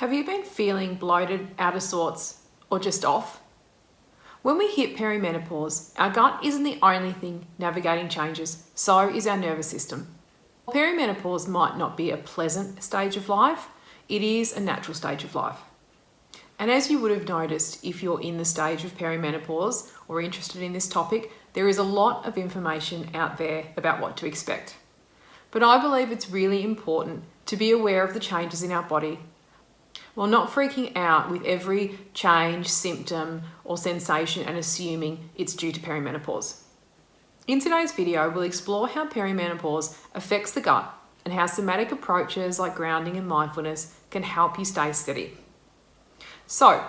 Have you been feeling bloated, out of sorts, or just off? When we hit perimenopause, our gut isn't the only thing navigating changes, so is our nervous system. Perimenopause might not be a pleasant stage of life, it is a natural stage of life. And as you would have noticed if you're in the stage of perimenopause or interested in this topic, there is a lot of information out there about what to expect. But I believe it's really important to be aware of the changes in our body while not freaking out with every change, symptom, or sensation and assuming it's due to perimenopause. In today's video, we'll explore how perimenopause affects the gut and how somatic approaches like grounding and mindfulness can help you stay steady. So,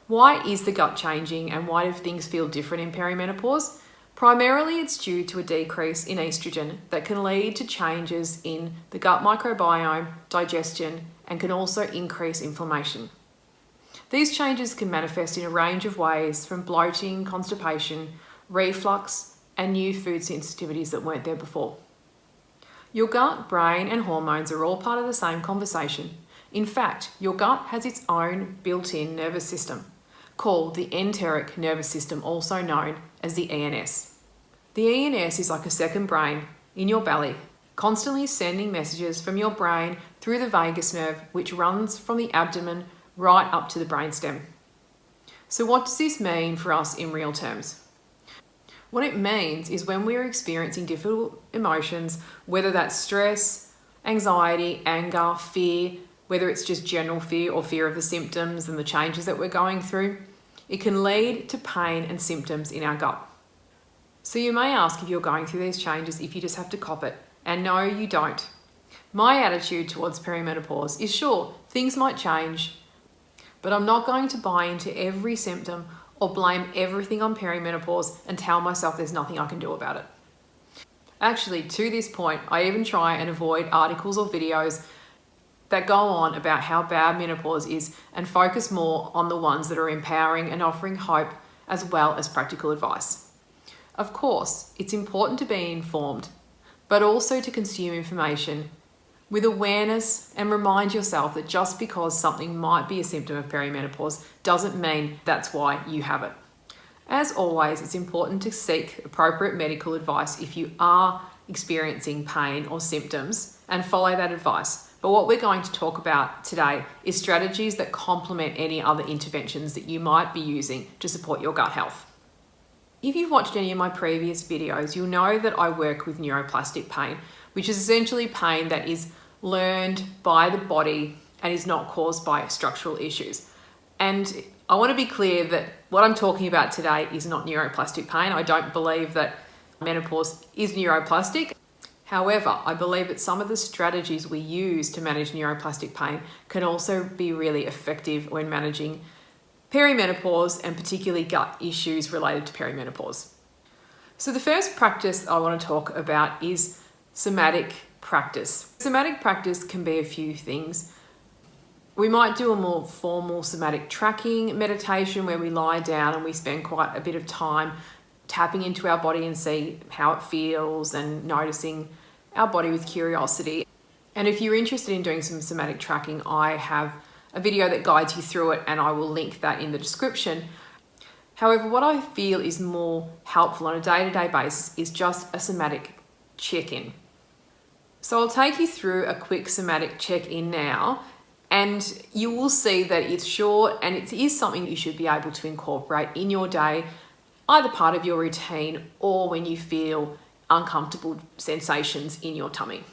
why is the gut changing and why do things feel different in perimenopause? Primarily, it's due to a decrease in estrogen that can lead to changes in the gut microbiome, digestion, and can also increase inflammation. These changes can manifest in a range of ways, from bloating, constipation, reflux, and new food sensitivities that weren't there before. Your gut, brain, and hormones are all part of the same conversation. In fact, your gut has its own built-in nervous system, called the enteric nervous system, also known as the ENS. The ENS is like a second brain in your belly, constantly sending messages from your brain through the vagus nerve, which runs from the abdomen right up to the brainstem. So what does this mean for us in real terms? What it means is when we're experiencing difficult emotions, whether that's stress, anxiety, anger, fear, whether it's just general fear or fear of the symptoms and the changes that we're going through, it can lead to pain and symptoms in our gut. So you may ask, if you're going through these changes, if you just have to cop it. And no, you don't. My attitude towards perimenopause is, sure, things might change, but I'm not going to buy into every symptom or blame everything on perimenopause and tell myself there's nothing I can do about it. Actually, to this point, I even try and avoid articles or videos that go on about how bad menopause is and focus more on the ones that are empowering and offering hope as well as practical advice. Of course, it's important to be informed, but also to consume information with awareness and remind yourself that just because something might be a symptom of perimenopause doesn't mean that's why you have it. As always, it's important to seek appropriate medical advice if you are experiencing pain or symptoms and follow that advice. But what we're going to talk about today is strategies that complement any other interventions that you might be using to support your gut health. If you've watched any of my previous videos, you'll know that I work with neuroplastic pain, which is essentially pain that is learned by the body and is not caused by structural issues. And I want to be clear that what I'm talking about today is not neuroplastic pain. I don't believe that menopause is neuroplastic. However, I believe that some of the strategies we use to manage neuroplastic pain can also be really effective when managing perimenopause and particularly gut issues related to perimenopause. So the first practice I want to talk about is somatic practice. Somatic practice can be a few things. We might do a more formal somatic tracking meditation where we lie down and we spend quite a bit of time tapping into our body and see how it feels and noticing our body with curiosity. And if you're interested in doing some somatic tracking, I have a video that guides you through it and I will link that in the description. However, what I feel is more helpful on a day-to-day basis is just a somatic check-in. So I'll take you through a quick somatic check-in now, and you will see that it's short and it is something you should be able to incorporate in your day, either part of your routine or when you feel uncomfortable sensations in your tummy.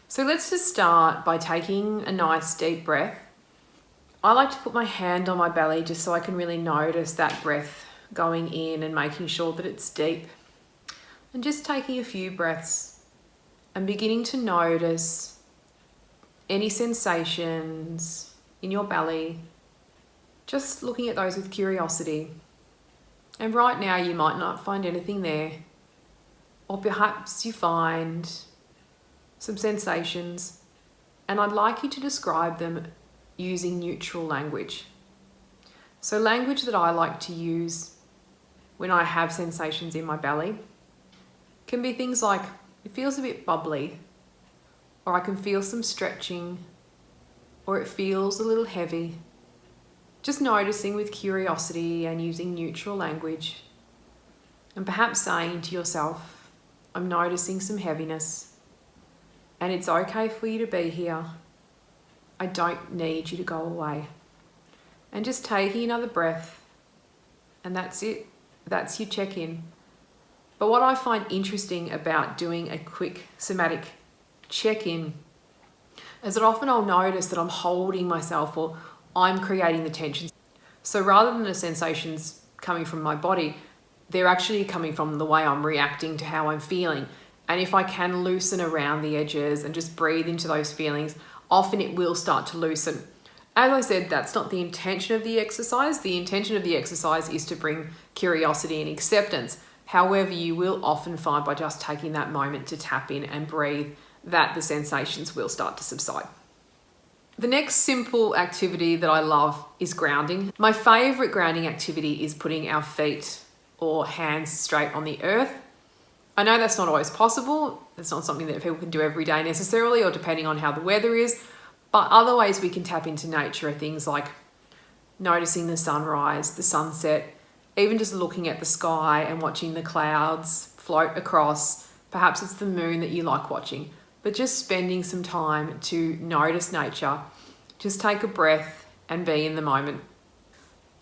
So let's just start by taking a nice deep breath. I like to put my hand on my belly just so I can really notice that breath going in and making sure that it's deep. And just taking a few breaths and beginning to notice any sensations in your belly, just looking at those with curiosity. And right now you might not find anything there, or perhaps you find some sensations, and I'd like you to describe them using neutral language. So language that I like to use when I have sensations in my belly can be things like, it feels a bit bubbly, or I can feel some stretching, or it feels a little heavy. Just noticing with curiosity and using neutral language, and perhaps saying to yourself, I'm noticing some heaviness, and it's okay for you to be here. I don't need you to go away. And just taking another breath, and that's it. That's your check-in. But what I find interesting about doing a quick somatic check-in is that often I'll notice that I'm holding myself or I'm creating the tension. So rather than the sensations coming from my body, they're actually coming from the way I'm reacting to how I'm feeling. And if I can loosen around the edges and just breathe into those feelings, often it will start to loosen. As I said, that's not the intention of the exercise. The intention of the exercise is to bring curiosity and acceptance. However, you will often find by just taking that moment to tap in and breathe that the sensations will start to subside. The next simple activity that I love is grounding. My favorite grounding activity is putting our feet or hands straight on the earth. I know that's not always possible. It's not something that people can do every day necessarily, or depending on how the weather is. But other ways we can tap into nature are things like noticing the sunrise, the sunset, even just looking at the sky and watching the clouds float across. Perhaps it's the moon that you like watching, but just spending some time to notice nature, just take a breath and be in the moment.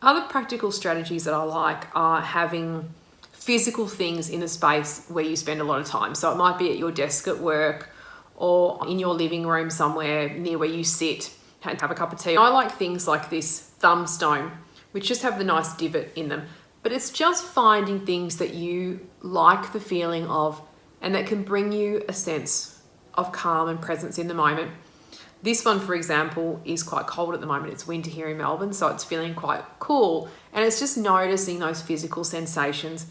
Other practical strategies that I like are having physical things in a space where you spend a lot of time. So it might be at your desk at work or in your living room somewhere near where you sit and have a cup of tea. I like things like this thumb stone, which just have the nice divot in them. But it's just finding things that you like the feeling of and that can bring you a sense of calm and presence in the moment. This one, for example, is quite cold at the moment. It's winter here in Melbourne, so it's feeling quite cool. And it's just noticing those physical sensations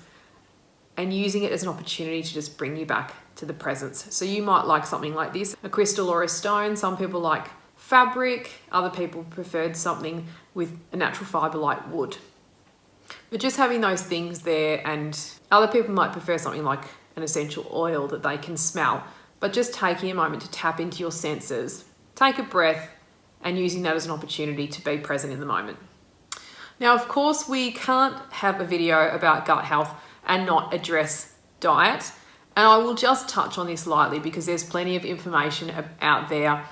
and using it as an opportunity to just bring you back to the presence. So you might like something like this, a crystal or a stone. Some people like fabric. Other people preferred something with a natural fibre like wood. But just having those things there, and other people might prefer something like an essential oil that they can smell. But just taking a moment to tap into your senses, take a breath, and using that as an opportunity to be present in the moment. Now, of course, we can't have a video about gut health and not address diet. And I will just touch on this lightly because there's plenty of information out there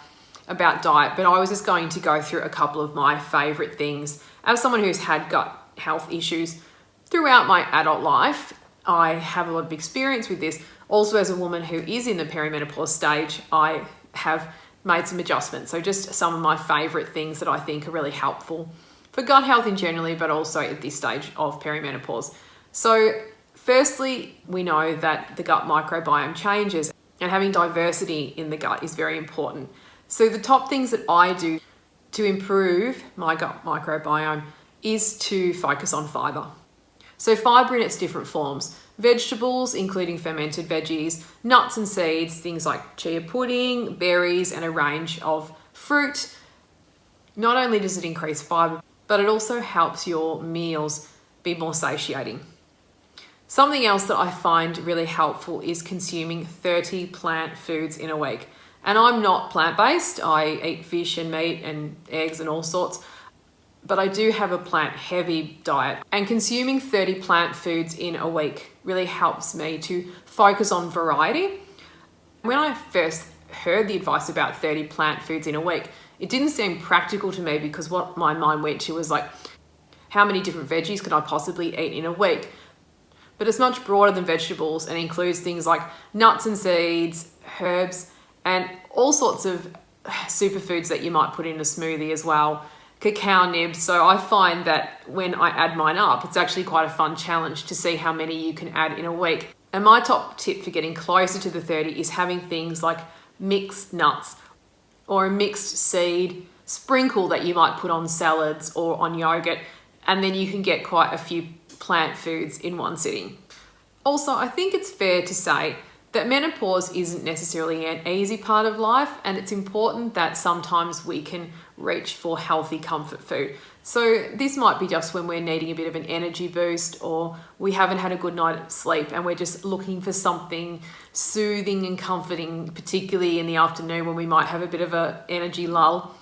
about diet, but I was just going to go through a couple of my favorite things. As someone who's had gut health issues throughout my adult life, I have a lot of experience with this. Also, as a woman who is in the perimenopause stage, I have made some adjustments. So just some of my favorite things that I think are really helpful for gut health in generally, but also at this stage of perimenopause. So firstly, we know that the gut microbiome changes, and having diversity in the gut is very important. So the top things that I do to improve my gut microbiome is to focus on fibre. So fibre in its different forms: vegetables, including fermented veggies, nuts and seeds, things like chia pudding, berries, and a range of fruit. Not only does it increase fibre, but it also helps your meals be more satiating. Something else that I find really helpful is consuming 30 plant foods in a week. And I'm not plant-based. I eat fish and meat and eggs and all sorts, but I do have a plant-heavy diet. And consuming 30 plant foods in a week really helps me to focus on variety. When I first heard the advice about 30 plant foods in a week, it didn't seem practical to me because what my mind went to was like, how many different veggies could I possibly eat in a week? But it's much broader than vegetables and includes things like nuts and seeds, herbs, and all sorts of superfoods that you might put in a smoothie as well, cacao nibs. So I find that when I add mine up, it's actually quite a fun challenge to see how many you can add in a week. And my top tip for getting closer to the 30 is having things like mixed nuts or a mixed seed sprinkle that you might put on salads or on yogurt, and then you can get quite a few plant foods in one sitting. Also, I think it's fair to say that menopause isn't necessarily an easy part of life, and it's important that sometimes we can reach for healthy comfort food. So this might be just when we're needing a bit of an energy boost, or we haven't had a good night of sleep and we're just looking for something soothing and comforting, particularly in the afternoon when we might have a bit of an energy lull.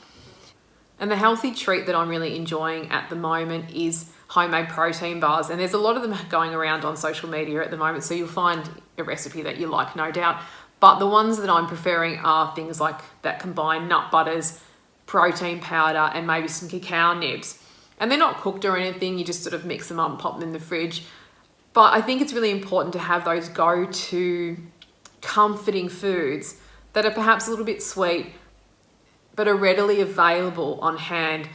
And the healthy treat that I'm really enjoying at the moment is homemade protein bars. And there's a lot of them going around on social media at the moment, so you'll find a recipe that you like, no doubt. But the ones that I'm preferring are things like that combine nut butters, protein powder, and maybe some cacao nibs. And they're not cooked or anything, you just sort of mix them up and pop them in the fridge. But I think it's really important to have those go-to comforting foods that are perhaps a little bit sweet, but are readily available on hand,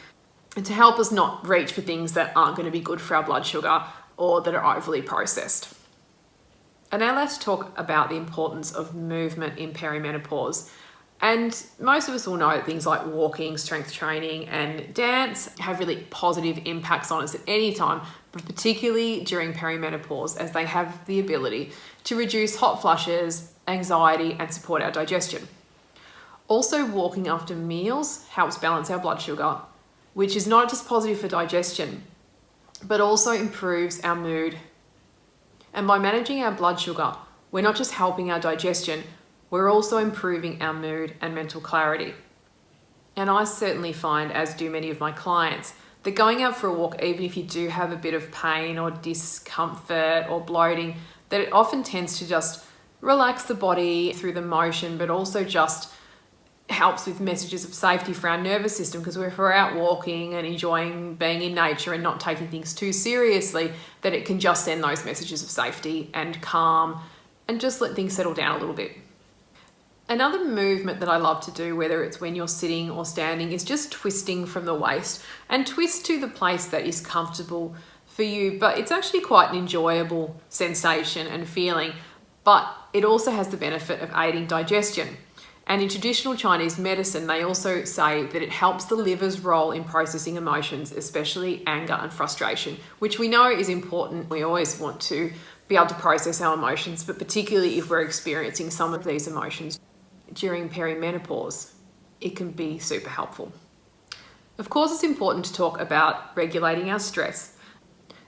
and to help us not reach for things that aren't going to be good for our blood sugar or that are overly processed. And now let's talk about the importance of movement in perimenopause. And most of us will know that things like walking, strength training, and dance have really positive impacts on us at any time, but particularly during perimenopause, as they have the ability to reduce hot flushes, anxiety, and support our digestion. Also, walking after meals helps balance our blood sugar, which is not just positive for digestion, but also improves our mood. And by managing our blood sugar, we're not just helping our digestion, we're also improving our mood and mental clarity. And I certainly find, as do many of my clients, that going out for a walk, even if you do have a bit of pain or discomfort or bloating, that it often tends to just relax the body through the motion, but also just helps with messages of safety for our nervous system, because if we're out walking and enjoying being in nature and not taking things too seriously, that it can just send those messages of safety and calm and just let things settle down a little bit. Another movement that I love to do, whether it's when you're sitting or standing, is just twisting from the waist, and twist to the place that is comfortable for you. But it's actually quite an enjoyable sensation and feeling, but it also has the benefit of aiding digestion. And in traditional Chinese medicine, they also say that it helps the liver's role in processing emotions, especially anger and frustration, which we know is important. We always want to be able to process our emotions, but particularly if we're experiencing some of these emotions during perimenopause, it can be super helpful. Of course, it's important to talk about regulating our stress.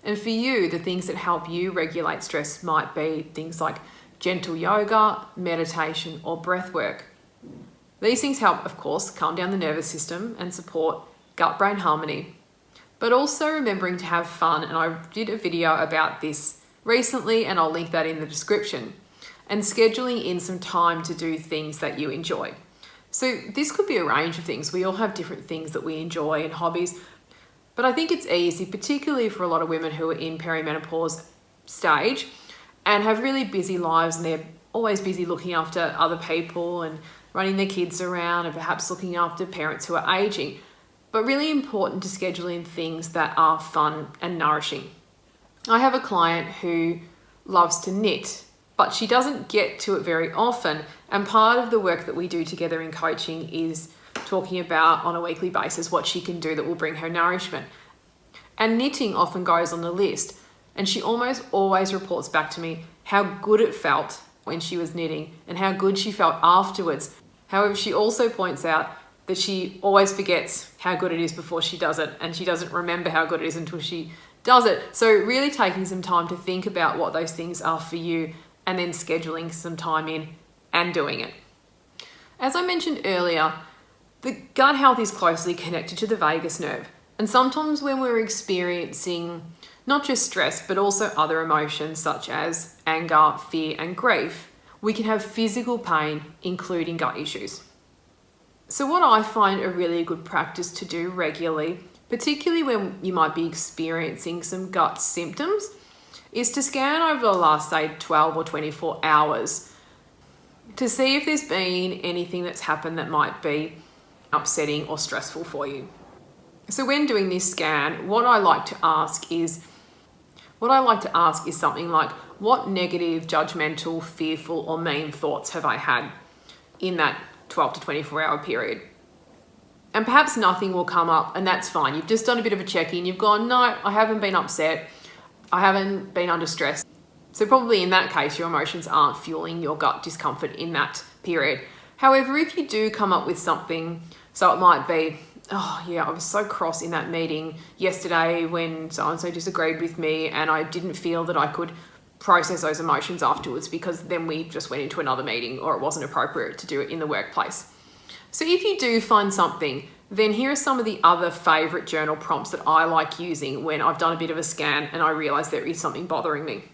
And for you, the things that help you regulate stress might be things like gentle yoga, meditation, or breath work. These things help, of course, calm down the nervous system and support gut-brain harmony, but also remembering to have fun. And I did a video about this recently, and I'll link that in the description. And scheduling in some time to do things that you enjoy. So this could be a range of things. We all have different things that we enjoy and hobbies, but I think it's easy, particularly for a lot of women who are in perimenopause stage and have really busy lives, and they're always busy looking after other people and running their kids around, and perhaps looking after parents who are aging, but really important to schedule in things that are fun and nourishing. I have a client who loves to knit, but she doesn't get to it very often. And part of the work that we do together in coaching is talking about on a weekly basis what she can do that will bring her nourishment. And knitting often goes on the list. And she almost always reports back to me how good it felt when she was knitting and how good she felt afterwards. However, she also points out that she always forgets how good it is before she does it, and she doesn't remember how good it is until she does it. So really taking some time to think about what those things are for you, and then scheduling some time in and doing it. As I mentioned earlier, the gut health is closely connected to the vagus nerve. And sometimes when we're experiencing not just stress, but also other emotions such as anger, fear, and grief, we can have physical pain, including gut issues. So what I find a really good practice to do regularly, particularly when you might be experiencing some gut symptoms, is to scan over the last, say, 12 or 24 hours to see if there's been anything that's happened that might be upsetting or stressful for you. So when doing this scan, what I like to ask is something like, what negative, judgmental, fearful, or mean thoughts have I had in that 12 to 24 hour period? And perhaps nothing will come up, and that's fine. You've just done a bit of a check-in. You've gone, no, I haven't been upset. I haven't been under stress. So probably in that case, your emotions aren't fueling your gut discomfort in that period. However, if you do come up with something, so it might be, oh yeah, I was so cross in that meeting yesterday when so-and-so disagreed with me, and I didn't feel that I could process those emotions afterwards because then we just went into another meeting, or it wasn't appropriate to do it in the workplace. So if you do find something then here are some of the other favourite journal prompts that I like using when I've done a bit of a scan and I realise there is something bothering me.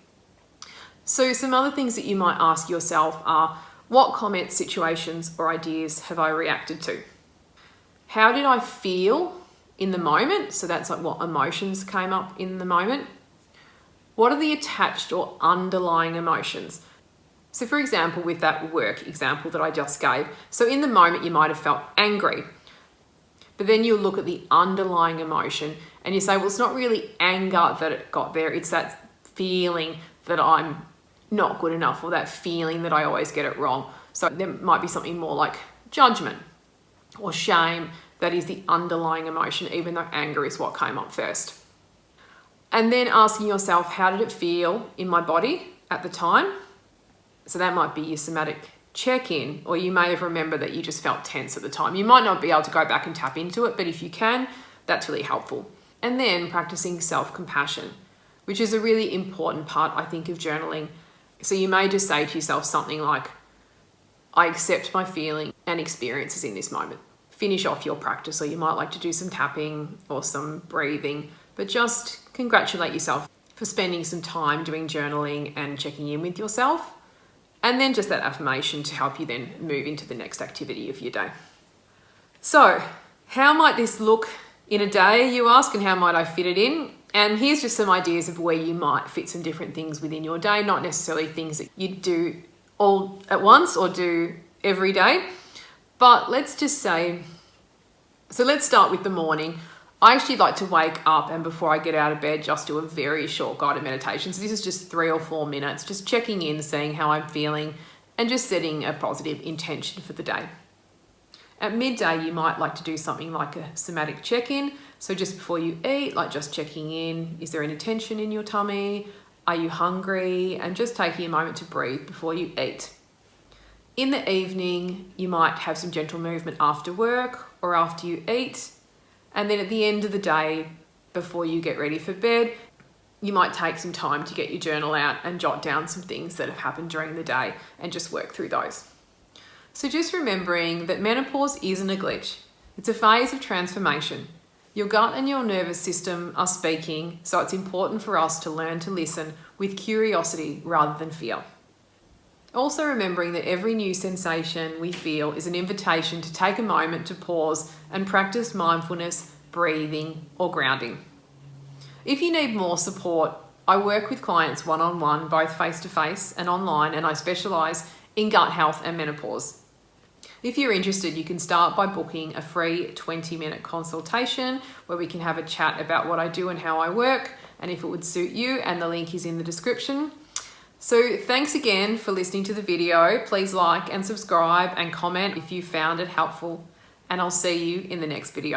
So some other things that you might ask yourself are, what comments, situations or ideas have I reacted to? How did I feel in the moment? So that's like what emotions came up in the moment. What are the attached or underlying emotions? So for example, with that work example that I just gave, so in the moment you might have felt angry, but then you look at the underlying emotion and you say, well, it's not really anger that it got there, it's that feeling that I'm not good enough, or that feeling that I always get it wrong. So there might be something more like judgment or shame that is the underlying emotion, even though anger is what came up first. And then asking yourself, how did it feel in my body at the time? So that might be your somatic check-in, or you may have remembered that you just felt tense at the time. You might not be able to go back and tap into it, but if you can, that's really helpful. And then practicing self-compassion, which is a really important part, I think, of journaling. So you may just say to yourself something like, I accept my feeling and experiences in this moment. Finish off your practice, or you might like to do some tapping or some breathing, but just congratulate yourself for spending some time doing journaling and checking in with yourself. And then just that affirmation to help you then move into the next activity of your day. So how might this look in a day, you ask, and how might I fit it in? And here's just some ideas of where you might fit some different things within your day, not necessarily things that you do all at once or do every day. But let's just say, so let's start with the morning. I actually like to wake up and before I get out of bed, just do a very short guided meditation. So this is just 3 or 4 minutes, just checking in, seeing how I'm feeling and just setting a positive intention for the day. At midday, you might like to do something like a somatic check-in. So just before you eat, like just checking in, is there any tension in your tummy? Are you hungry? And just taking a moment to breathe before you eat. In the evening, you might have some gentle movement after work or after you eat. And then at the end of the day, before you get ready for bed, you might take some time to get your journal out and jot down some things that have happened during the day and just work through those. So just remembering that menopause isn't a glitch. It's a phase of transformation. Your gut and your nervous system are speaking, so it's important for us to learn to listen with curiosity rather than fear. Also remembering that every new sensation we feel is an invitation to take a moment to pause and practice mindfulness, breathing, or grounding. If you need more support, I work with clients one-on-one, both face-to-face and online, and I specialise in gut health and menopause. If you're interested, you can start by booking a free 20-minute consultation where we can have a chat about what I do and how I work, and if it would suit you, and the link is in the description. So thanks again for listening to the video. Please like and subscribe and comment if you found it helpful, and I'll see you in the next video.